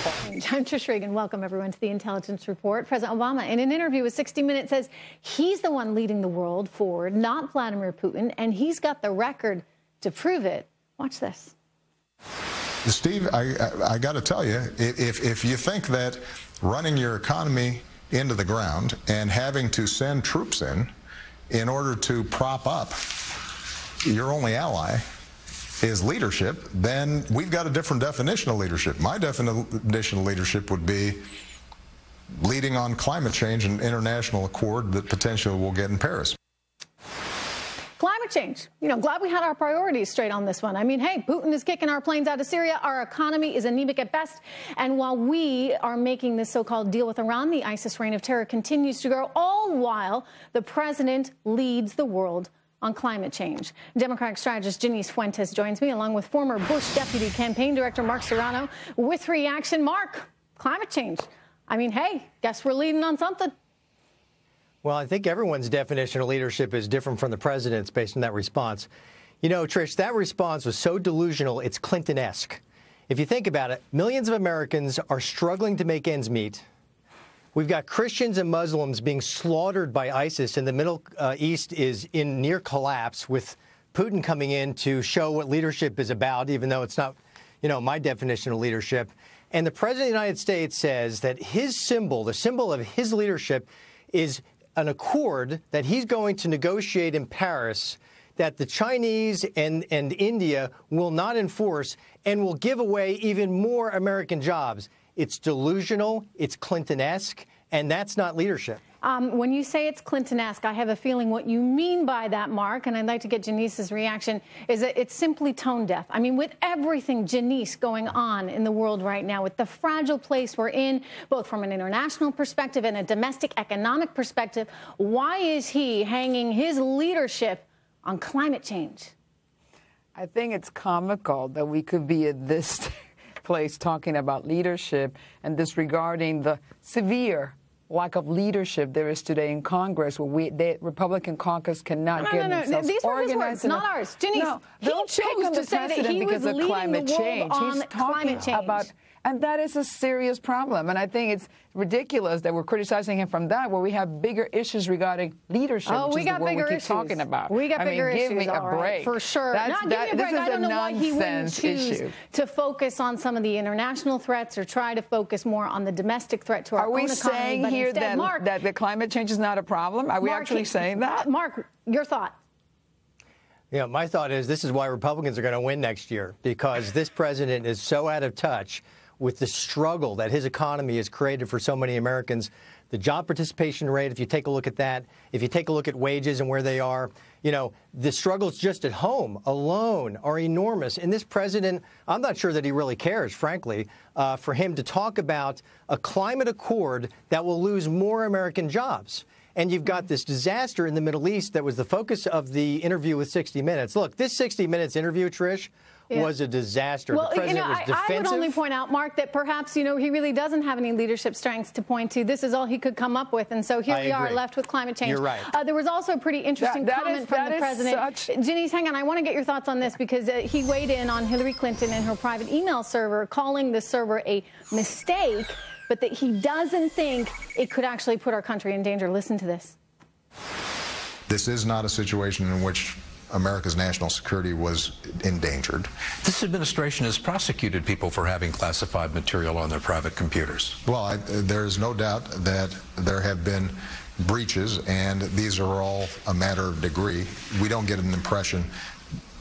I'm Trish Regan. Welcome, everyone, to the Intelligence Report. President Obama, in an interview with 60 Minutes, says he's the one leading the world forward, not Vladimir Putin, and he's got the record to prove it. Watch this. Steve, I got to tell you, if you think that running your economy into the ground and having to send troops in order to prop up your only ally is leadership, then we've got a different definition of leadership. My definition of leadership would be leading on climate change and international accord that potentially we'll get in Paris. Climate change. You know, glad we had our priorities straight on this one. I mean, hey, Putin is kicking our planes out of Syria. Our economy is anemic at best. And while we are making this so-called deal with Iran, the ISIS reign of terror continues to grow, all while the president leads the world on climate change. Democratic strategist Janice Fuentes joins me, along with former Bush Deputy Campaign Director Mark Serrano, with reaction. Mark, climate change. I mean, hey, guess we're leading on something. Well, I think everyone's definition of leadership is different from the president's based on that response. You know, Trish, that response was so delusional, it's Clinton-esque. If you think about it, millions of Americans are struggling to make ends meet. We've got Christians and Muslims being slaughtered by ISIS, and the Middle East is in near collapse, with Putin coming in to show what leadership is about, even though it's not, you know, my definition of leadership. And the President of the United States says that his symbol, the symbol of his leadership, is an accord that he's going to negotiate in Paris that the Chinese and India will not enforce and will give away even more American jobs. It's delusional, it's Clinton-esque, and that's not leadership. When you say it's Clinton-esque, I have a feeling what you mean by that, Mark, and I'd like to get Janice's reaction, is that it's simply tone deaf. I mean, with everything, Janice, going on in the world right now, with the fragile place we're in, both from an international perspective and a domestic economic perspective, why is he hanging his leadership on climate change? I think it's comical that we could be at this place talking about leadership and disregarding the severe lack of leadership there is today in Congress, where the Republican caucus cannot get themselves These were his organized. words, not ours. Janice, he chose to say that he was leading the world on climate change. And that is a serious problem. And I think it's ridiculous that we're criticizing him from that, where we have bigger issues regarding leadership, which is the word we keep talking about. We got bigger issues. Give me a break. For sure. Give me a break. I don't know why he wouldn't choose to focus on some of the international threats or try to focus more on the domestic threat to our own economy. Are we saying here that the climate change is not a problem? Are we actually saying that? Mark, your thought. Yeah, my thought is this is why Republicans are going to win next year, because this president is so out of touch with the struggle that his economy has created for so many Americans. The job participation rate, if you take a look at that, if you take a look at wages and where they are, you know, the struggles just at home alone are enormous. And this president, I'm not sure that he really cares, frankly, for him to talk about a climate accord that will lose more American jobs. And you've got this disaster in the Middle East that was the focus of the interview with 60 Minutes. Look, this 60 Minutes interview, Trish, was a disaster. Well, the president was defensive. I would only point out, Mark, that perhaps, you know, he really doesn't have any leadership strengths to point to. This is all he could come up with. And so here we are left with climate change. You're right. There was also a pretty interesting comment from the president. Janice, hang on. I want to get your thoughts on this, because he weighed in on Hillary Clinton and her private email server, calling the server a mistake, but that he doesn't think it could actually put our country in danger. Listen to this. This is not a situation in which America's national security was endangered. This administration has prosecuted people for having classified material on their private computers. Well, there is no doubt that there have been breaches, and these are all a matter of degree. We don't get an impression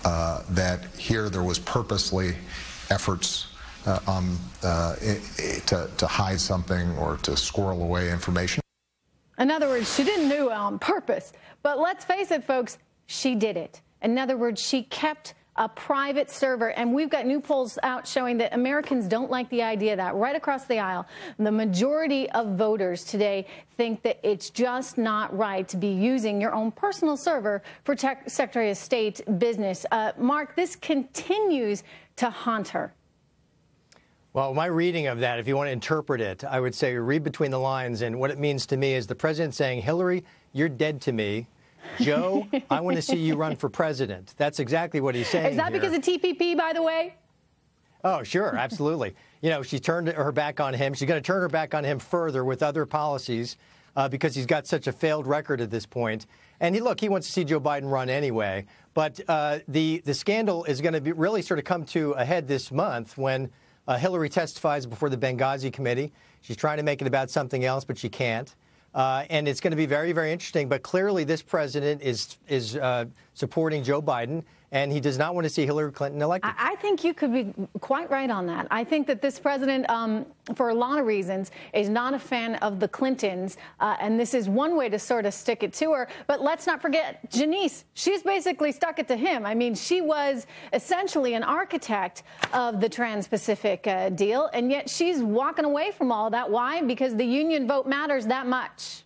that here there was purposely efforts to hide something or to squirrel away information. In other words, she didn't do it on purpose. But let's face it, folks, she did it. In other words, she kept a private server. And we've got new polls out showing that Americans don't like the idea that right across the aisle, the majority of voters today think that it's just not right to be using your own personal server for Secretary of State business. Mark, this continues to haunt her. Well, my reading of that, if you want to interpret it, I would say read between the lines. And what it means to me is the president saying, Hillary, you're dead to me. Joe, I want to see you run for president. That's exactly what he's saying. Is that here. because of TPP, by the way? Oh, sure, absolutely. she turned her back on him. She's going to turn her back on him further with other policies because he's got such a failed record at this point. And he wants to see Joe Biden run anyway. But the scandal is going to really sort of come to a head this month when Hillary testifies before the Benghazi committee. She's trying to make it about something else, but she can't. And it's going to be very, very interesting. But clearly, this president is supporting Joe Biden, and he does not want to see Hillary Clinton elected. I think you could be quite right on that. I think that this president, for a lot of reasons, is not a fan of the Clintons. And this is one way to sort of stick it to her. But let's not forget, Janice, she's basically stuck it to him. I mean, she was essentially an architect of the Trans-Pacific deal, and yet she's walking away from all that. Why? Because the union vote matters that much.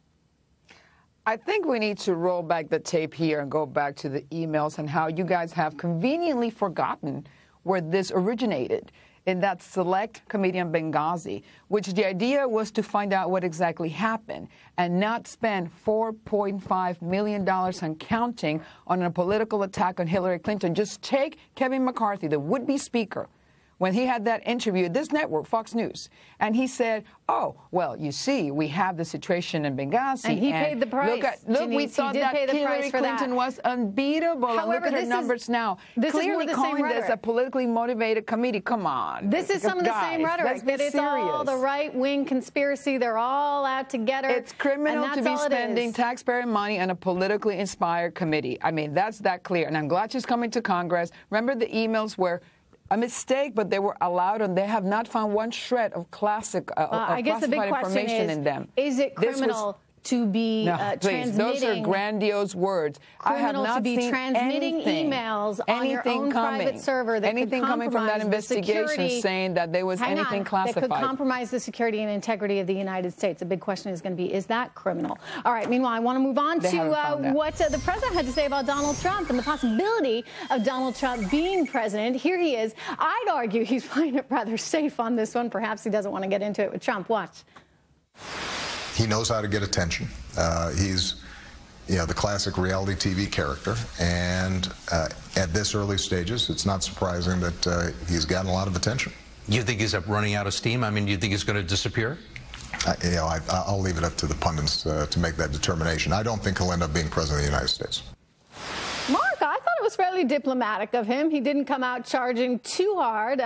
I think we need to roll back the tape here and go back to the emails and how you guys have conveniently forgotten where this originated in that select committee on Benghazi, which the idea was to find out what exactly happened and not spend $4.5 million and counting on a political attack on Hillary Clinton. Just take Kevin McCarthy, the would-be speaker, when he had that interview at this network, Fox News, and he said, oh, well, you see, we have the situation in Benghazi. And he paid the price. Look, we thought that Hillary Clinton was unbeatable. However, and look at her numbers now. This Clearly is more the calling same this a politically motivated committee. Come on. This is some of the same rhetoric, that it's all the right-wing conspiracy. They're all out to get her. It's criminal to be spending taxpayer money on a politically inspired committee. I mean, that's that clear. And I'm glad she's coming to Congress. Remember the emails where a mistake, but they were allowed, and they have not found one shred of classified information in them. Is it criminal to be transmitting? Those are grandiose words. I have not to be transmitting emails on your own private server that anything could coming from that investigation saying that there was anything classified. That could compromise the security and integrity of the United States. The big question is going to be, is that criminal? All right, meanwhile, I want to move on to what the president had to say about Donald Trump and the possibility of Donald Trump being president. Here he is. I'd argue he's playing it rather safe on this one. Perhaps he doesn't want to get into it with Trump. Watch. He knows how to get attention. He's, the classic reality TV character, and at this early stages, it's not surprising that he's gotten a lot of attention. You think he's running out of steam? I mean, do you think he's going to disappear? I'll leave it up to the pundits to make that determination. I don't think he'll end up being president of the United States. Mark, I thought it was fairly diplomatic of him. He didn't come out charging too hard.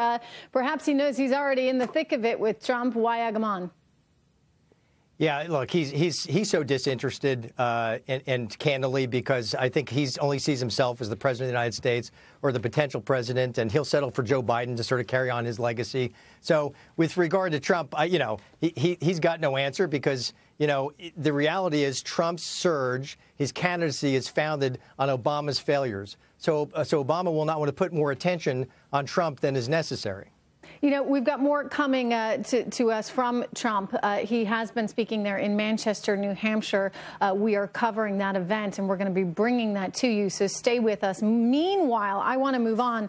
Perhaps he knows he's already in the thick of it with Trump. Why egg him on? Yeah, look, he's so disinterested and candidly, because I think he only sees himself as the president of the United States or the potential president, and he'll settle for Joe Biden to sort of carry on his legacy. So with regard to Trump, he's got no answer because, the reality is Trump's surge, his candidacy is founded on Obama's failures. So Obama will not want to put more attention on Trump than is necessary. We've got more coming to us from Trump. He has been speaking there in Manchester, New Hampshire. We are covering that event, and we're going to be bringing that to you, so stay with us. Meanwhile, I want to move on.